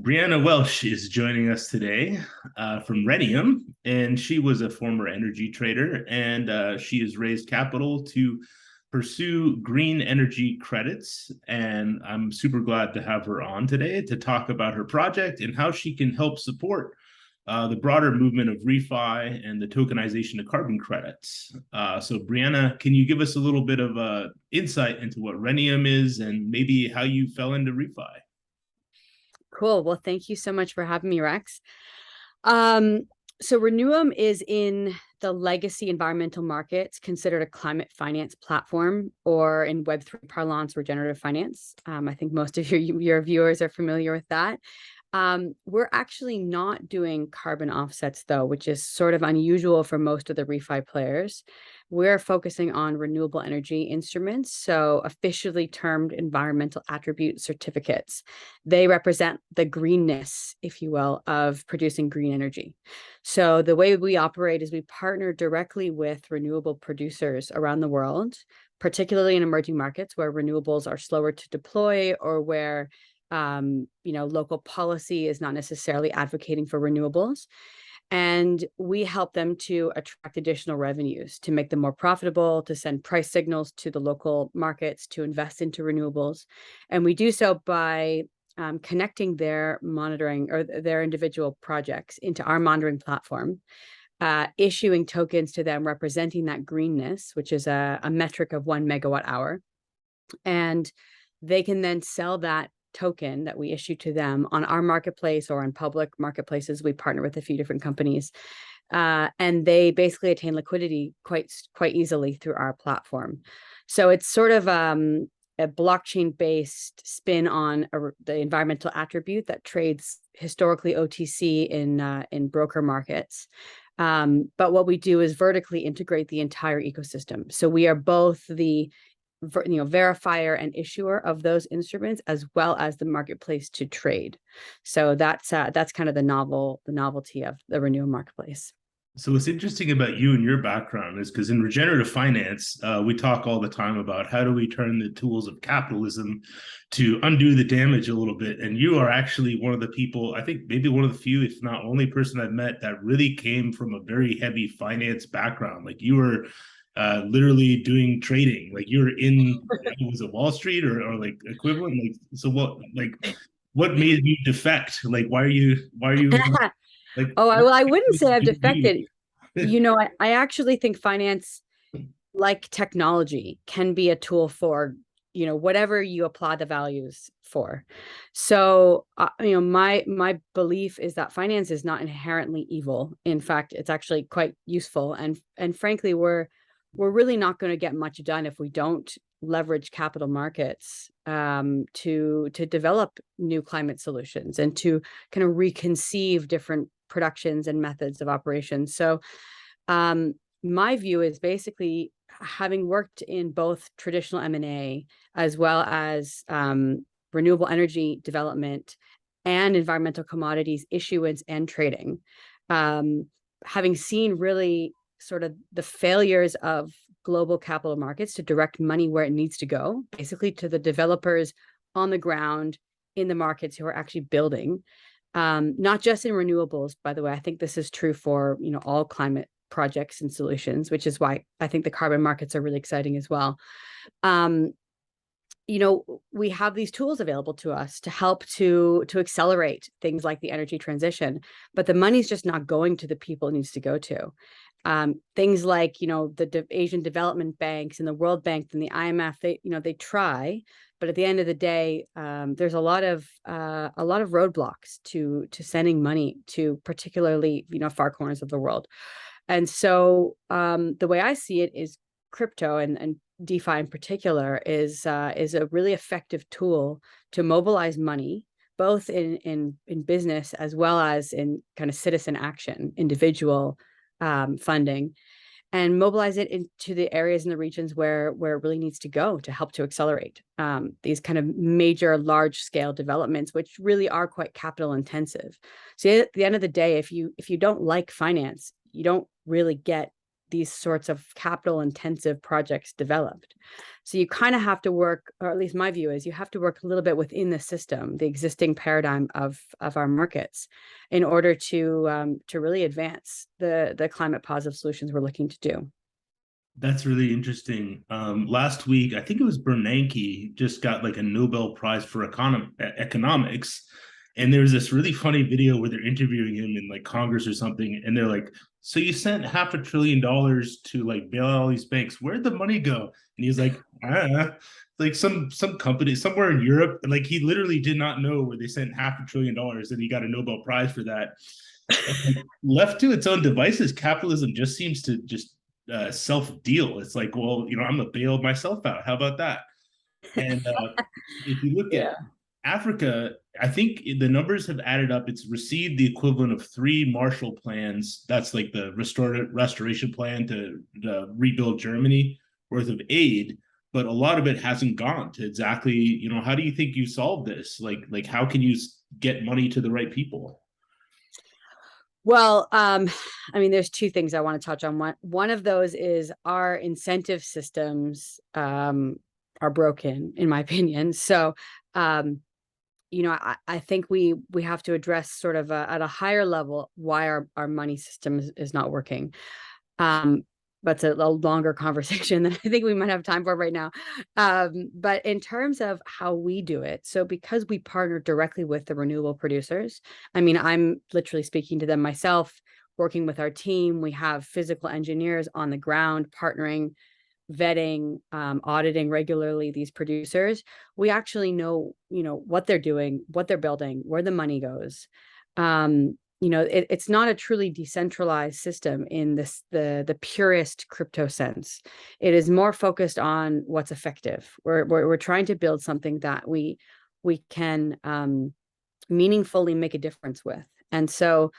Brianna Welsh is joining us today from Reneum, and she was a former energy trader, and she has raised capital to pursue green energy credits. And I'm super glad to have her on today to talk about her project and how she can help support the broader movement of ReFi and the tokenization of carbon credits. So, Brianna, can you give us a little bit of insight into what Reneum is and maybe how you fell into ReFi? Cool. Well, thank you so much for having me, Rex. So Reneum is in the legacy environmental markets, considered a climate finance platform, or in Web3 parlance, regenerative finance. I think most of your viewers are familiar with that. We're actually not doing carbon offsets, though, which is sort of unusual for most of the ReFi players. We're focusing on renewable energy instruments, so officially termed environmental attribute certificates. They represent the greenness, if you will, of producing green energy. So the way we operate is we partner directly with renewable producers around the world, particularly in emerging markets where renewables are slower to deploy or where local policy is not necessarily advocating for renewables. And we help them to attract additional revenues, to make them more profitable, to send price signals to the local markets, to invest into renewables. And we do so by connecting their monitoring or their individual projects into our monitoring platform, issuing tokens to them representing that greenness, which is a metric of 1 MWh. And they can then sell that token that we issue to them on our marketplace or on public marketplaces. We partner with a few different companies, and they basically attain liquidity quite easily through our platform. So it's sort of a blockchain-based spin on the environmental attribute that trades historically OTC in broker markets. But what we do is vertically integrate the entire ecosystem. So we are both the verifier and issuer of those instruments, as well as the marketplace to trade. So that's kind of the novelty of the Renew marketplace. So what's interesting about you and your background is because in regenerative finance, we talk all the time about how do we turn the tools of capitalism to undo the damage a little bit. And you are actually one of the people, I think maybe one of the few, if not only person I've met that really came from a very heavy finance background. Like you were literally doing trading, like you were in, was it Wall Street or like equivalent? Like, so what made you defect? Like, why are you like, Oh, I wouldn't say I've you? defected. I actually think finance, like technology, can be a tool for, whatever you apply the values for. So, my belief is that finance is not inherently evil. In fact, it's actually quite useful. And frankly, we're really not going to get much done if we don't leverage capital markets to develop new climate solutions and to kind of reconceive different productions and methods of operation. So my view is basically, having worked in both traditional M&A as well as renewable energy development and environmental commodities issuance and trading, having seen really sort of the failures of global capital markets to direct money where it needs to go, basically to the developers on the ground in the markets who are actually building, not just in renewables, by the way. I think this is true for, all climate projects and solutions, which is why I think the carbon markets are really exciting as well. We have these tools available to us to help to accelerate things like the energy transition, but the money's just not going to the people it needs to go to. Things like, the Asian Development Banks and the World Bank and the IMF, they try, but at the end of the day, there's a lot of roadblocks to sending money to particularly, far corners of the world. And so the way I see it is crypto and DeFi in particular is a really effective tool to mobilize money, both in business as well as in kind of citizen action, individual funding, and mobilize it into the areas and the regions where it really needs to go to help to accelerate these kind of major large scale developments, which really are quite capital intensive. So at the end of the day, if you don't like finance, you don't really get these sorts of capital intensive projects developed. So you kind of have to work, or at least my view is you have to work a little bit within the system, the existing paradigm of our markets, in order to really advance the climate positive solutions we're looking to do. That's really interesting. Last week, I think it was Bernanke just got like a Nobel Prize for economics, and there was this really funny video where they're interviewing him in like Congress or something, and they're like, "So you sent $500 billion to like bail out all these banks. Where'd the money go?" And he's like, "Ah." Like some company somewhere in Europe, and like he literally did not know where they sent $500 billion, and he got a Nobel Prize for that. And like, left to its own devices, capitalism just seems to just self deal. It's like, well, I'm gonna bail myself out. How about that? And if you look at Yeah. Africa, I think the numbers have added up. It's received the equivalent of 3 Marshall plans. That's like the restoration plan to rebuild Germany worth of aid. But a lot of it hasn't gone to exactly, how do you think you solve this? Like how can you get money to the right people? Well, I mean, there's two things I want to touch on. One of those is our incentive systems are broken, in my opinion. So, I think we have to address sort of at a higher level why our money system is not working. But it's a longer conversation than I think we might have time for right now. But in terms of how we do it, so because we partner directly with the renewable producers, I mean, I'm literally speaking to them myself, working with our team. We have physical engineers on the ground, partnering, vetting, auditing regularly these producers. We actually know, what they're doing, what they're building, where the money goes. It's not a truly decentralized system in the purest crypto sense. It is more focused on what's effective. We're trying to build something that we can meaningfully make a difference with. And so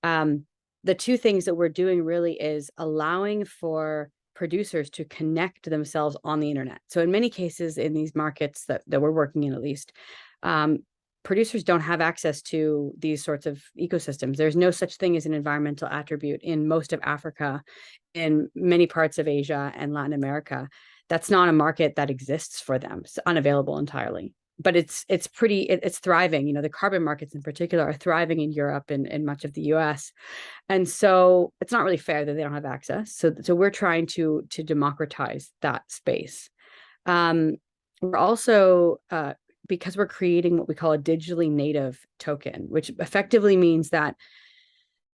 the two things that we're doing really is allowing for producers to connect themselves on the internet. So in many cases, in these markets that we're working in, at least, producers don't have access to these sorts of ecosystems. There's no such thing as an environmental attribute in most of Africa, in many parts of Asia and Latin America. That's not a market that exists for them. It's unavailable entirely. But it's thriving. The carbon markets in particular are thriving in Europe and much of the US. And so it's not really fair that they don't have access. So we're trying to democratize that space. We're also because we're creating what we call a digitally native token, which effectively means that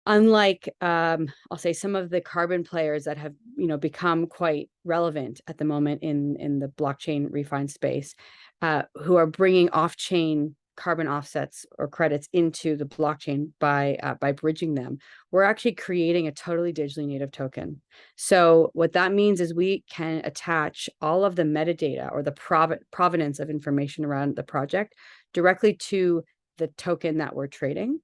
unlike I'll say some of the carbon players that have become quite relevant at the moment in the blockchain refi space, who are bringing off-chain carbon offsets or credits into the blockchain by bridging them, we're actually creating a totally digitally native token. So what that means is we can attach all of the metadata or the provenance of information around the project directly to the token that we're trading.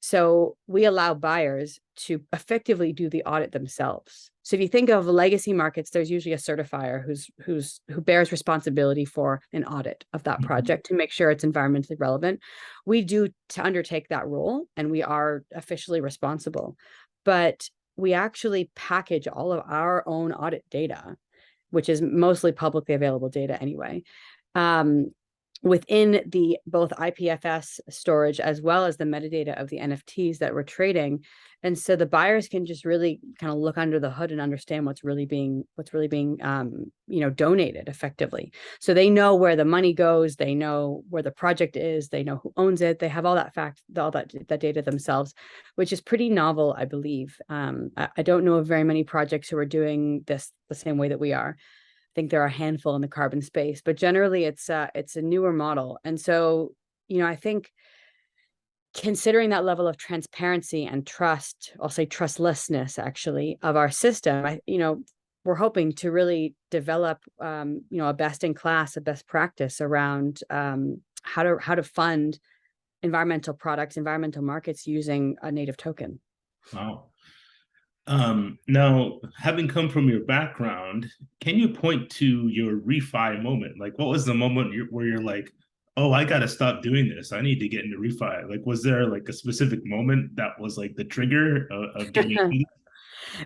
So we allow buyers to effectively do the audit themselves. So if you think of legacy markets, there's usually a certifier who bears responsibility for an audit of that project to make sure it's environmentally relevant. We do to undertake that role, and we are officially responsible. But we actually package all of our own audit data, which is mostly publicly available data anyway, within the both IPFS storage as well as the metadata of the NFTs that we're trading. And so the buyers can just really kind of look under the hood and understand what's really being donated effectively. So they know where the money goes, they know where the project is, they know who owns it, they have all that that data themselves, which is pretty novel, I believe. I don't know of very many projects who are doing this the same way that we are. I think there are a handful in the carbon space, but generally it's a newer model. And so, I think considering that level of transparency and trust, I'll say trustlessness actually, of our system, we're hoping to really develop, a best in class, a best practice around how to fund environmental products, environmental markets using a native token. Wow. Now, having come from your background, can you point to your refi moment? Like, what was the moment where you're like, oh, I got to stop doing this. I need to get into refi. Like, was there like a specific moment that was like the trigger of getting into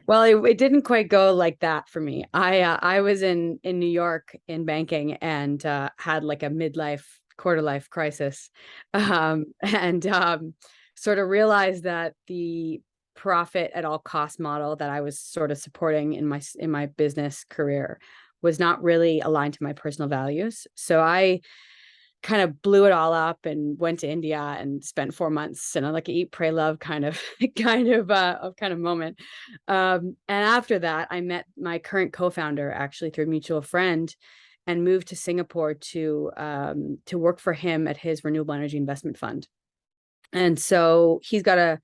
Well, it didn't quite go like that for me. I was in New York in banking and had like a midlife, quarter life crisis, and sort of realized that the profit at all cost model that I was sort of supporting in my business career was not really aligned to my personal values. So I kind of blew it all up and went to India and spent 4 months in a like eat, pray, love kind of kind of moment. And after that, I met my current co-founder actually through a mutual friend and moved to Singapore to work for him at his renewable energy investment fund. And so he's got a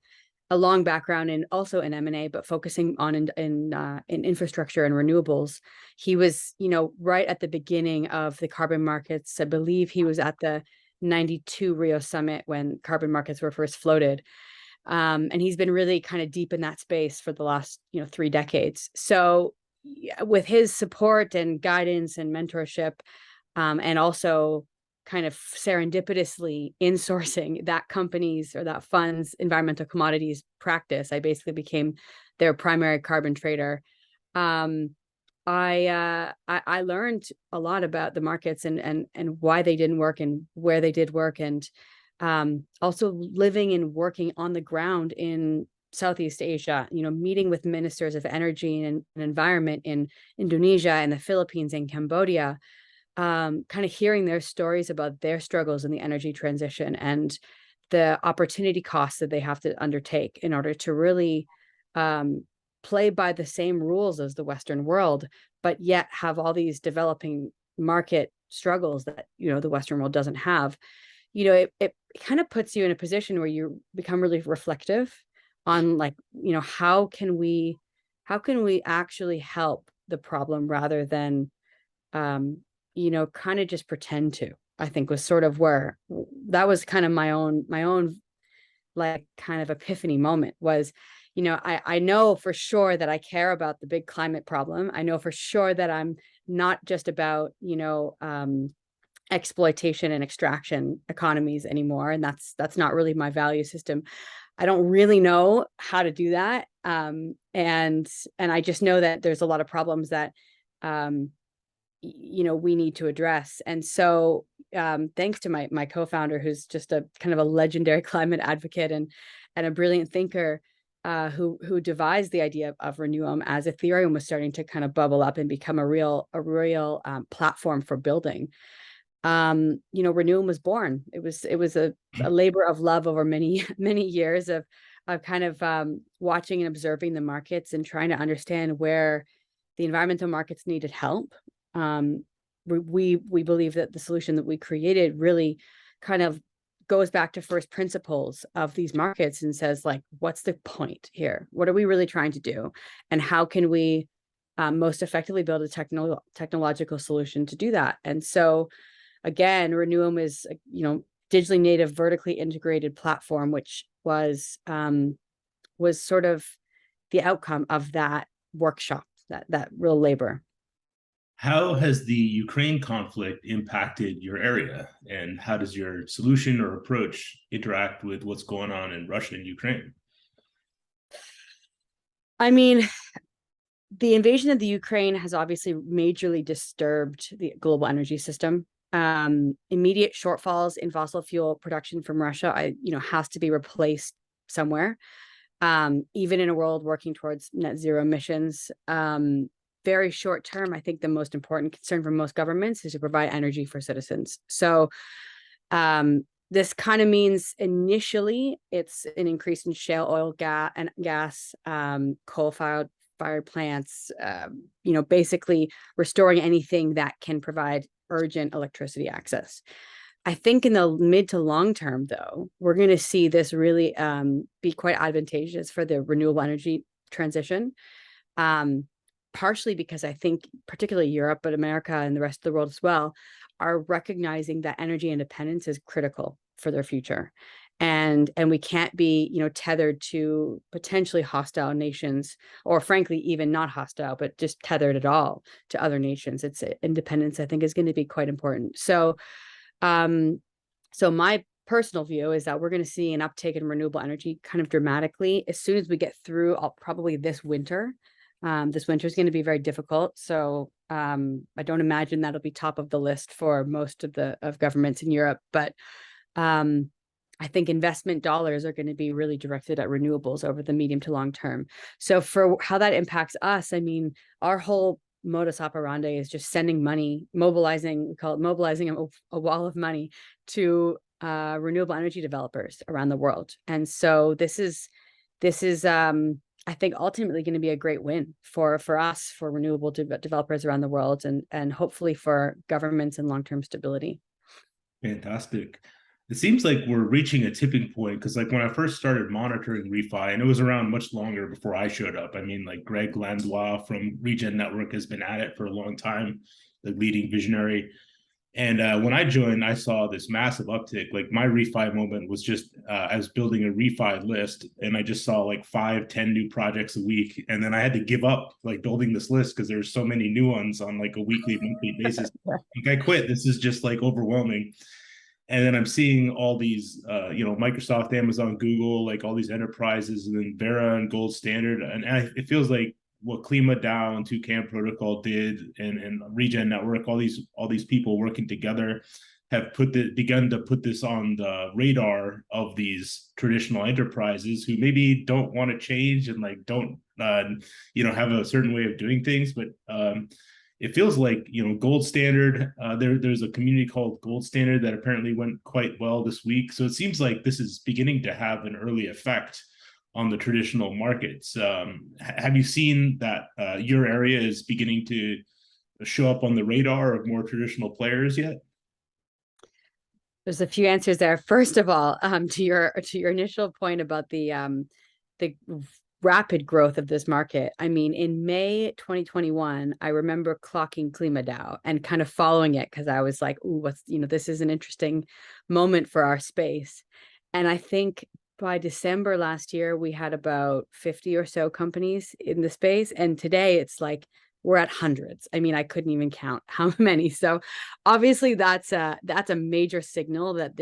long background in also in M&A, but focusing on in infrastructure and renewables. He was, right at the beginning of the carbon markets. I believe he was at the 92 Rio summit when carbon markets were first floated. And he's been really kind of deep in that space for the last, 3 decades. So with his support and guidance and mentorship, and also kind of serendipitously insourcing that company's or that fund's environmental commodities practice, I basically became their primary carbon trader. I learned a lot about the markets and why they didn't work and where they did work, and also living and working on the ground in Southeast Asia, meeting with ministers of energy and environment in Indonesia and the Philippines and Cambodia, kind of hearing their stories about their struggles in the energy transition and the opportunity costs that they have to undertake in order to really play by the same rules as the Western world, but yet have all these developing market struggles that, the Western world doesn't have. It kind of puts you in a position where you become really reflective on like, how can we actually help the problem rather than, kind of just pretend to, I think was sort of where that was kind of my own like kind of epiphany moment was, I know for sure that I care about the big climate problem. I know for sure that I'm not just about, exploitation and extraction economies anymore. And that's not really my value system. I don't really know how to do that. And I just know that there's a lot of problems that, we need to address. And so thanks to my co-founder, who's just a kind of a legendary climate advocate and a brilliant thinker, who devised the idea of Reneum as Ethereum was starting to kind of bubble up and become a real platform for building. Reneum was born. It was a labor of love over many many years of kind of watching and observing the markets and trying to understand where the environmental markets needed help. We believe that the solution that we created really kind of goes back to first principles of these markets and says, like, what's the point here? What are we really trying to do? And how can we most effectively build a technological solution to do that? And so, again, Reneum is, digitally native, vertically integrated platform, which was sort of the outcome of that workshop, that real labor. How has the Ukraine conflict impacted your area? And how does your solution or approach interact with what's going on in Russia and Ukraine? I mean, the invasion of the Ukraine has obviously majorly disturbed the global energy system. Immediate shortfalls in fossil fuel production from Russia, has to be replaced somewhere. Even in a world working towards net zero emissions, very short term, I think the most important concern for most governments is to provide energy for citizens. So this kind of means initially it's an increase in shale oil, gas, coal-fired plants, basically restoring anything that can provide urgent electricity access. I think in the mid to long term, though, we're going to see this really be quite advantageous for the renewable energy transition. Partially because I think particularly Europe, but America and the rest of the world as well, are recognizing that energy independence is critical for their future. And we can't be, tethered to potentially hostile nations, or frankly, even not hostile, but just tethered at all to other nations. It's independence, I think, is going to be quite important. So, so my personal view is that we're going to see an uptake in renewable energy kind of dramatically as soon as we get through probably this winter. This winter is going to be very difficult. So I don't imagine that'll be top of the list for most of governments in Europe. But I think investment dollars are going to be really directed at renewables over the medium to long term. So for how that impacts us, I mean, our whole modus operandi is just sending money, mobilizing, we call it mobilizing a wall of money to renewable energy developers around the world. And so this is I think ultimately going to be a great win for us, for renewable developers around the world, and hopefully for governments and long-term stability. Fantastic. It seems like we're reaching a tipping point because, like, when I first started monitoring ReFi, and it was around much longer before I showed up. I mean, like Greg Landois from Regen Network has been at it for a long time, the leading visionary. And when I joined, I saw this massive uptick. Like my ReFi moment was just I was building a ReFi list, and I just saw like 5, 10 new projects a week, and then I had to give up like building this list because there's so many new ones on like a weekly, monthly basis. Like I quit. This is just like overwhelming. And then I'm seeing all these, Microsoft, Amazon, Google, like all these enterprises, and then Vera and Gold Standard, and it feels like what Klima DAO and Toucan Protocol did, and Regen Network, all these people working together have begun to put this on the radar of these traditional enterprises who maybe don't want to change and like don't have a certain way of doing things, but it feels like Gold Standard. There's a community called Gold Standard that apparently went quite well this week. So it seems like this is beginning to have an early effect on the traditional markets. Have you seen that your area is beginning to show up on the radar of more traditional players yet? There's a few answers there. First of all, to your initial point about the rapid growth of this market. I mean, in May 2021, I remember clocking Klima DAO and kind of following it because I was like, "Ooh, this is an interesting moment for our space." And I think by December last year, we had about 50 or so companies in the space, and today it's like we're at hundreds. I mean, I couldn't even count how many. So obviously, that's a major signal that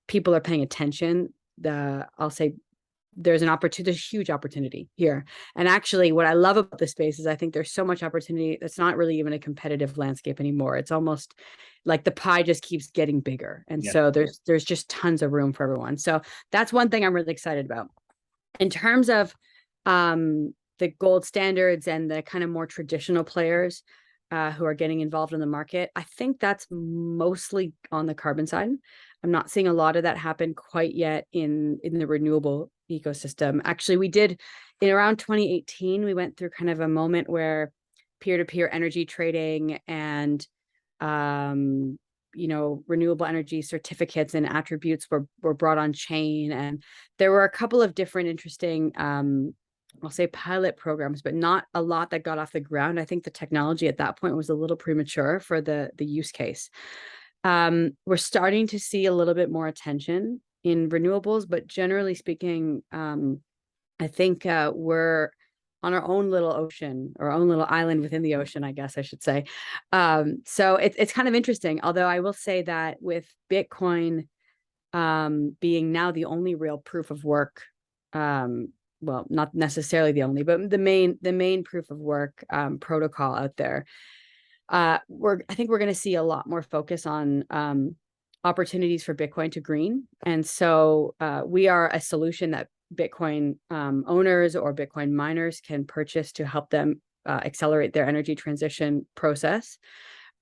people are paying attention. I'll say there's a huge opportunity here. And actually what I love about this space is I think there's so much opportunity. It's not really even a competitive landscape anymore. It's almost like the pie just keeps getting bigger. And so there's just tons of room for everyone. So that's one thing I'm really excited about. In terms of the gold standards and the kind of more traditional players who are getting involved in the market, I think that's mostly on the carbon side. I'm not seeing a lot of that happen quite yet in the renewable ecosystem. Actually, we did in around 2018, we went through kind of a moment where peer-to-peer energy trading and renewable energy certificates and attributes were brought on chain. And there were a couple of different interesting I'll say pilot programs, but not a lot that got off the ground. I think the technology at that point was a little premature for the use case. We're starting to see a little bit more attention in renewables, but generally speaking, I think we're on our own little ocean, or our own little island within the ocean, I guess I should say. So it's kind of interesting. Although I will say that with Bitcoin being now the only real proof of work, well, not necessarily the only, but the main proof of work protocol out there, I think we're going to see a lot more focus on opportunities for Bitcoin to green. And so we are a solution that Bitcoin owners or Bitcoin miners can purchase to help them accelerate their energy transition process.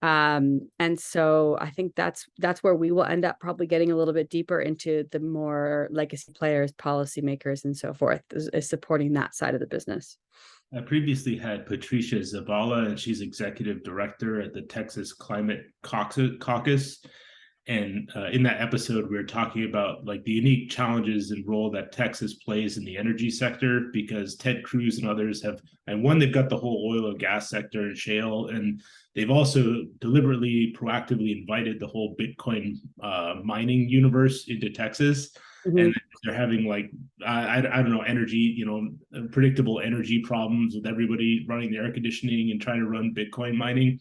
And so I think that's where we will end up probably getting a little bit deeper into the more legacy players, policymakers, and so forth, is supporting that side of the business. I previously had Patricia Zavala, and she's executive director at the Texas Climate Caucus. And in that episode, we were talking about like the unique challenges and role that Texas plays in the energy sector, because Ted Cruz and others they've got the whole oil and gas sector and shale, and they've also deliberately, proactively invited the whole Bitcoin mining universe into Texas. Mm-hmm. And they're having like, I don't know, energy, predictable energy problems with everybody running the air conditioning and trying to run Bitcoin mining.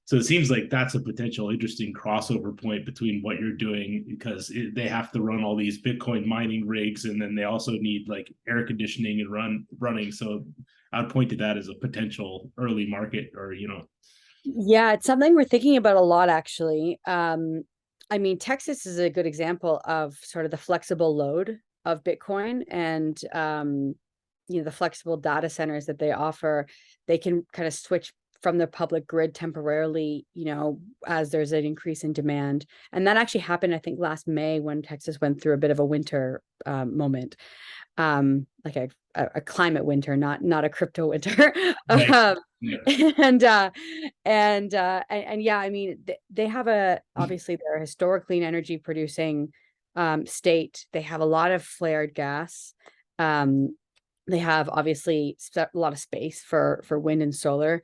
So it seems like that's a potential interesting crossover point between what you're doing, because they have to run all these Bitcoin mining rigs, and then they also need like air conditioning and running. So I'd point to that as a potential early market, or Yeah, it's something we're thinking about a lot, actually. I mean, Texas is a good example of sort of the flexible load of Bitcoin, and the flexible data centers that they offer. They can kind of switch from the public grid temporarily, as there's an increase in demand. And that actually happened, I think, last May, when Texas went through a bit of a winter moment, like a climate winter, not a crypto winter. right. um, Yeah. and yeah, I mean, they have obviously they're a historic clean energy producing state. They have a lot of flared gas. They have obviously a lot of space for wind and solar,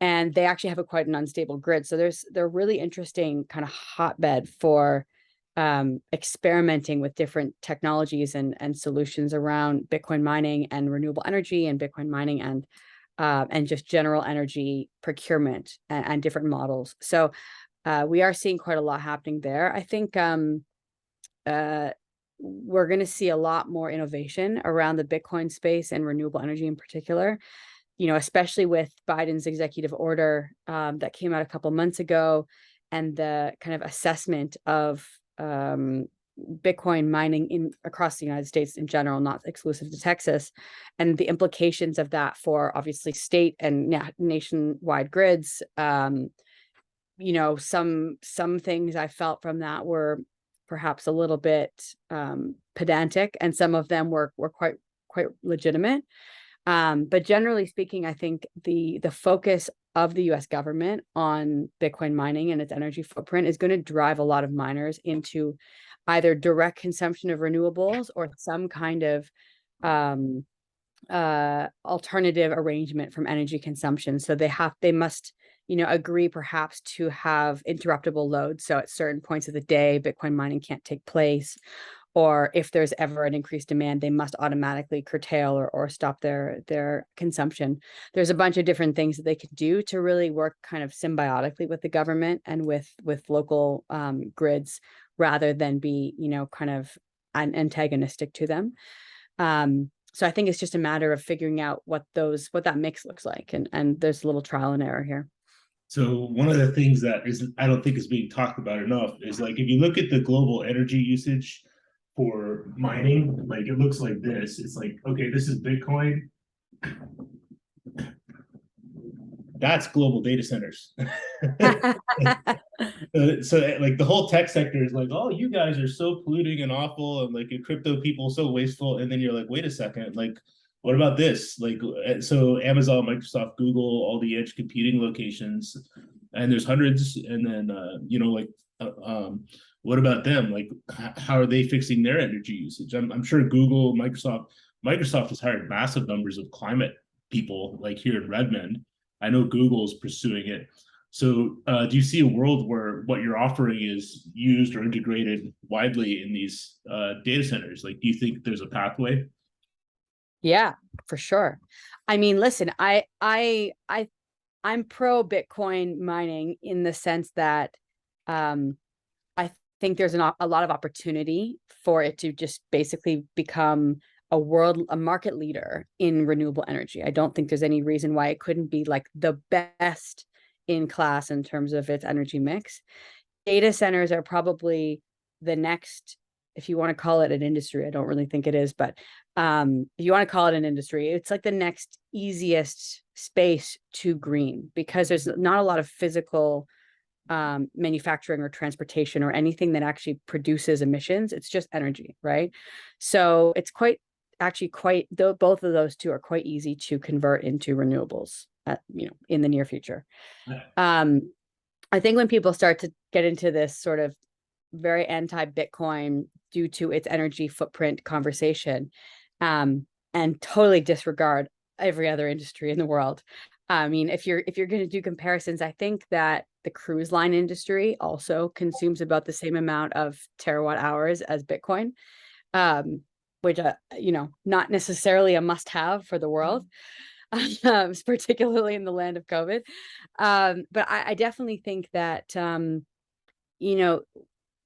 and they actually have quite an unstable grid. So they're really interesting kind of hotbed for experimenting with different technologies and solutions around Bitcoin mining and renewable energy, and Bitcoin mining and just general energy procurement, and different models. So we are seeing quite a lot happening there. I think we're going to see a lot more innovation around the Bitcoin space and renewable energy in particular, especially with Biden's executive order that came out a couple months ago, and the kind of assessment of Bitcoin mining across the United States in general, not exclusive to Texas, and the implications of that for obviously state and nationwide grids. Some things I felt from that were perhaps a little bit pedantic, and some of them were quite legitimate. But generally speaking, I think the focus of the US government on Bitcoin mining and its energy footprint is going to drive a lot of miners into either direct consumption of renewables or some kind of alternative arrangement from energy consumption. So they must agree perhaps to have interruptible loads. So at certain points of the day, Bitcoin mining can't take place, or if there's ever an increased demand, they must automatically curtail or stop their consumption. There's a bunch of different things that they could do to really work kind of symbiotically with the government and with local grids, rather than be, kind of antagonistic to them. So I think it's just a matter of figuring out what that mix looks like. And there's a little trial and error here. So one of the things that I don't think is being talked about enough is, like, if you look at the global energy usage for mining, like, it looks like this. It's like, okay, this is Bitcoin. That's global data centers. So like the whole tech sector is like, oh, you guys are so polluting and awful, and like crypto people so wasteful. And then you're like, wait a second, like, what about this? Like, so Amazon, Microsoft, Google, all the edge computing locations, and there's hundreds. And then what about them? Like, how are they fixing their energy usage? I'm sure Google, Microsoft has hired massive numbers of climate people, like here in Redmond. I know Google is pursuing it. So do you see a world where what you're offering is used or integrated widely in these data centers? Like, do you think there's a pathway? Yeah, for sure. I mean, listen, I'm pro Bitcoin mining in the sense that I think there's a lot of opportunity for it to just basically become a market leader in renewable energy. I don't think there's any reason why it couldn't be like the best in class in terms of its energy mix. Data centers are probably the next, if you want to call it an industry. I don't really think it is, but if you want to call it an industry, it's like the next easiest space to green, because there's not a lot of physical manufacturing or transportation or anything that actually produces emissions. It's just energy, right? So it's both of those two are quite easy to convert into renewables in the near future. I think when people start to get into this sort of very anti-Bitcoin due to its energy footprint conversation, and totally disregard every other industry in the world. I mean, if you're going to do comparisons, I think that the cruise line industry also consumes about the same amount of terawatt hours as Bitcoin, which not necessarily a must-have for the world. particularly in the land of COVID. But I definitely think that, you know,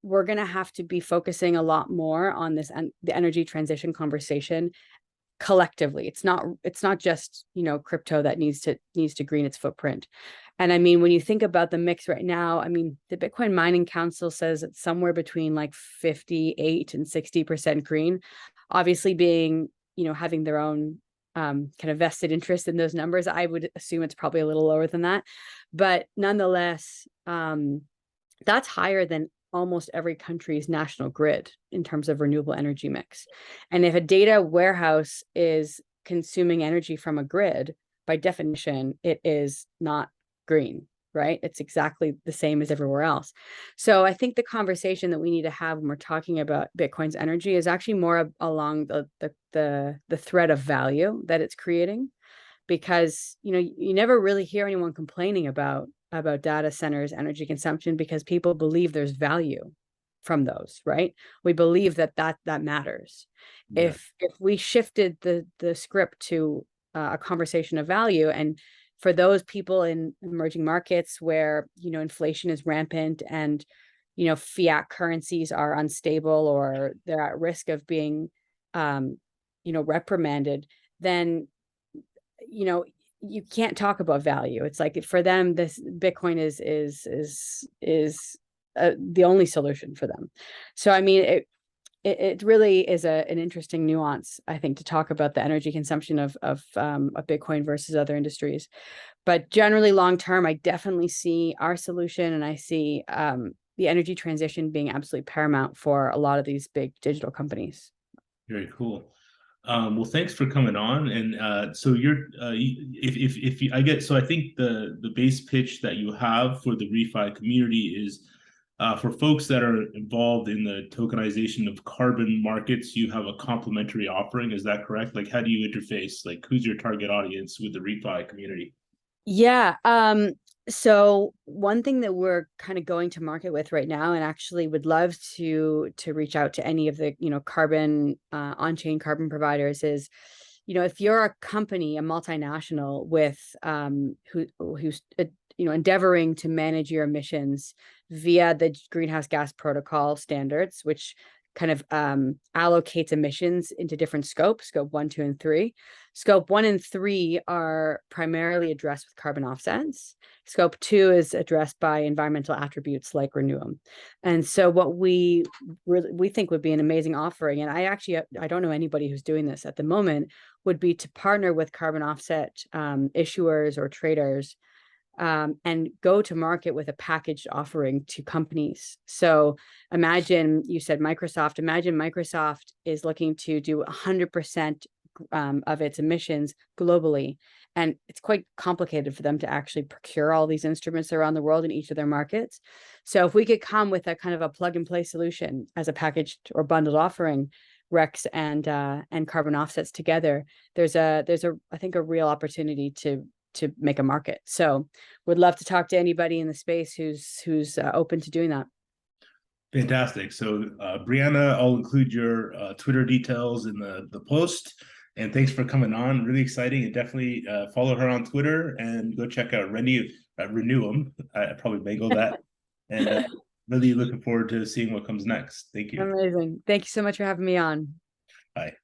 we're going to have to be focusing a lot more on this and the energy transition conversation collectively. It's not just, crypto that needs to green its footprint. And I mean, when you think about the mix right now, I mean, the Bitcoin Mining Council says it's somewhere between like 58 and 60% green. Obviously, being, having their own kind of vested interest in those numbers, I would assume it's probably a little lower than that. But nonetheless, that's higher than almost every country's national grid in terms of renewable energy mix. And if a data warehouse is consuming energy from a grid, by definition, it is not green, right? It's exactly the same as everywhere else. So I think the conversation that we need to have when we're talking about Bitcoin's energy is actually more along the thread of value that it's creating, because you never really hear anyone complaining about data centers energy consumption, because people believe there's value from those, right? We believe that matters. Yeah. If we shifted the script to a conversation of value, and for those people in emerging markets where inflation is rampant, and fiat currencies are unstable, or they're at risk of being reprimanded, then you can't talk about value. It's like, for them, this Bitcoin is the only solution for them. So I mean, it really is an interesting nuance, I think, to talk about the energy consumption of Bitcoin versus other industries. But generally, long term, I definitely see our solution, and I see the energy transition being absolutely paramount for a lot of these big digital companies. Very cool. Well, thanks for coming on. And so you're, if you, I get, so I think the base pitch that you have for the ReFi community is for folks that are involved in the tokenization of carbon markets, you have a complementary offering. Is that correct? Like, how do you interface? Like, who's your target audience with the ReFi community? Yeah. So one thing that we're kind of going to market with right now, and actually would love to reach out to any of the, carbon on-chain carbon providers, is, if you're a company, a multinational with who's endeavoring to manage your emissions via the greenhouse gas protocol standards, which kind of allocates emissions into different scopes, scope 1, 2, and 3. Scope 1 and 3 are primarily addressed with carbon offsets. Scope 2 is addressed by environmental attributes like Reneum. And so what we think would be an amazing offering, and I don't know anybody who's doing this at the moment, would be to partner with carbon offset issuers or traders, and go to market with a packaged offering to companies. So imagine, you said Microsoft, imagine Microsoft is looking to do 100% of its emissions globally. And it's quite complicated for them to actually procure all these instruments around the world in each of their markets. So if we could come with a kind of a plug and play solution as a packaged or bundled offering, Rex and carbon offsets together, there's I think a real opportunity to make a market. So would love to talk to anybody in the space who's open to doing that. Fantastic. So, Brianna, I'll include your Twitter details in the post. And thanks for coming on. Really exciting. And definitely follow her on Twitter and go check out Reneum. I probably mangled that. And really looking forward to seeing what comes next. Thank you. Amazing. Thank you so much for having me on. Bye.